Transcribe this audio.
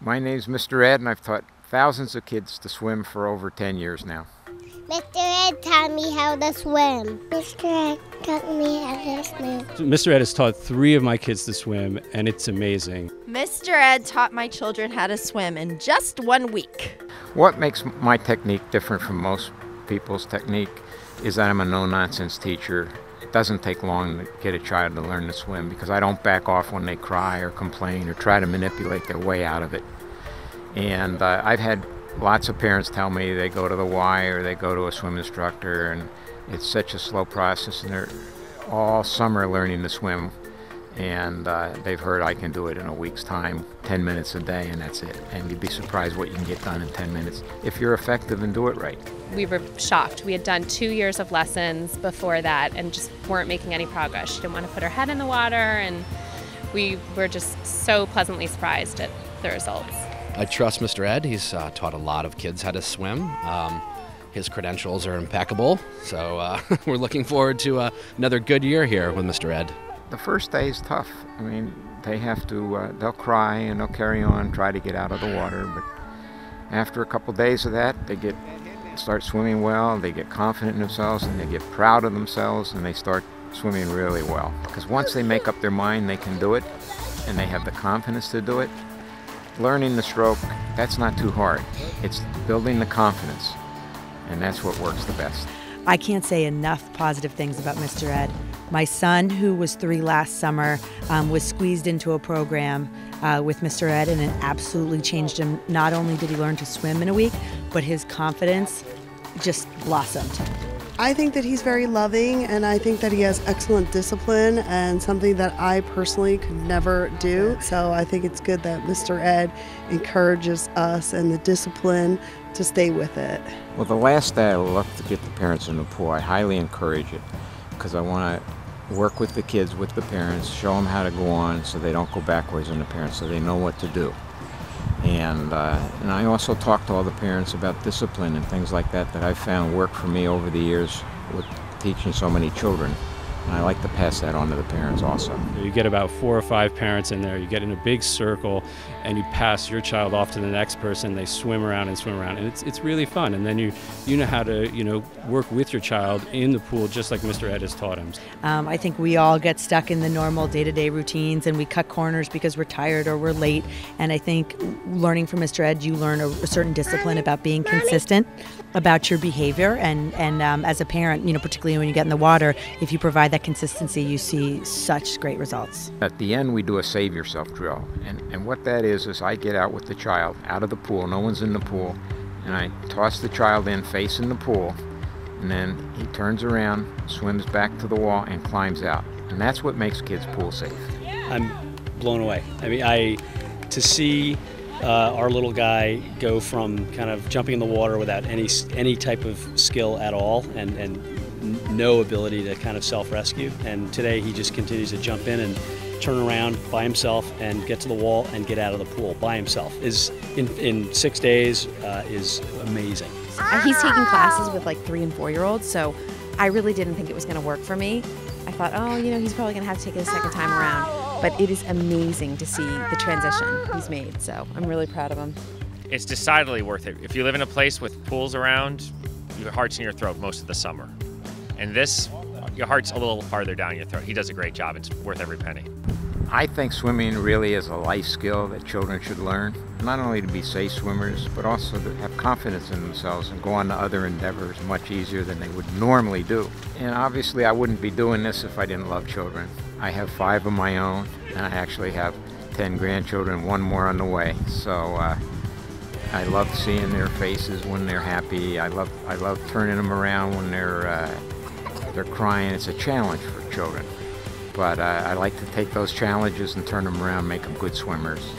My name's Mr. Ed, and I've taught thousands of kids to swim for over 10 years now. Mr. Ed taught me how to swim. Mr. Ed taught me how to swim. Mr. Ed has taught 3 of my kids to swim, and it's amazing. Mr. Ed taught my children how to swim in just 1 week. What makes my technique different from most people's technique is that I'm a no-nonsense teacher. It doesn't take long to get a child to learn to swim because I don't back off when they cry or complain or try to manipulate their way out of it. And I've had lots of parents tell me they go to the Y or they go to a swim instructor, and it's such a slow process, and they're all summer learning to swim, and they've heard I can do it in a week's time, 10 minutes a day, and that's it. And you'd be surprised what you can get done in 10 minutes if you're effective and do it right. We were shocked. We had done 2 years of lessons before that and just weren't making any progress. She didn't want to put her head in the water, and we were just so pleasantly surprised at the results. I trust Mr. Ed. He's taught a lot of kids how to swim. His credentials are impeccable, so we're looking forward to another good year here with Mr. Ed. The first day is tough. I mean, they have to, they'll cry and they'll carry on, try to get out of the water, but after a couple days of that, they start swimming well, they get confident in themselves, and they get proud of themselves, and they start swimming really well. Because once they make up their mind they can do it, and they have the confidence to do it, learning the stroke, that's not too hard. It's building the confidence, and that's what works the best. I can't say enough positive things about Mr. Ed. My son, who was 3 last summer, was squeezed into a program with Mr. Ed, and it absolutely changed him. Not only did he learn to swim in a week, but his confidence just blossomed. I think that he's very loving, and I think that he has excellent discipline, and something that I personally could never do. So I think it's good that Mr. Ed encourages us and the discipline to stay with it. Well, the last day I love to get the parents in the pool. I highly encourage it because I want to work with the kids, with the parents, show them how to go on so they don't go backwards on the parents, so they know what to do. And I also talk to all the parents about discipline and things like that I've found work for me over the years with teaching so many children. And I like to pass that on to the parents also. You get about 4 or 5 parents in there, you get in a big circle, and you pass your child off to the next person. They swim around, and it's really fun. And then you know how to work with your child in the pool, just like Mr. Ed has taught him. I think we all get stuck in the normal day-to-day routines, and we cut corners because we're tired or we're late. And I think learning from Mr. Ed, you learn a certain discipline about being consistent about your behavior, and as a parent, particularly when you get in the water, if you provide that consistency, you see such great results. At the end, we do a save yourself drill, and what that is I get out with the child out of the pool, no one's in the pool, and I toss the child in facing the pool, and then he turns around, swims back to the wall, and climbs out. And that's what makes kids pool safe. I'm blown away. I mean, to see our little guy go from kind of jumping in the water without any type of skill at all, and no ability to kind of self-rescue. And today he just continues to jump in and turn around by himself and get to the wall and get out of the pool by himself. Is in 6 days is amazing. He's taking classes with like 3 and 4-year-olds, so I really didn't think it was going to work for me. I thought, he's probably going to have to take it a second time around. But it is amazing to see the transition he's made, so I'm really proud of him. It's decidedly worth it. If you live in a place with pools around, your heart's in your throat most of the summer. And this, your heart's a little farther down your throat. He does a great job. It's worth every penny. I think swimming really is a life skill that children should learn, not only to be safe swimmers, but also to have confidence in themselves and go on to other endeavors much easier than they would normally do. And obviously I wouldn't be doing this if I didn't love children. I have 5 of my own, and I actually have 10 grandchildren, 1 more on the way. So I love seeing their faces when they're happy. I love turning them around when they're crying. It's a challenge for children. But I like to take those challenges and turn them around, make them good swimmers.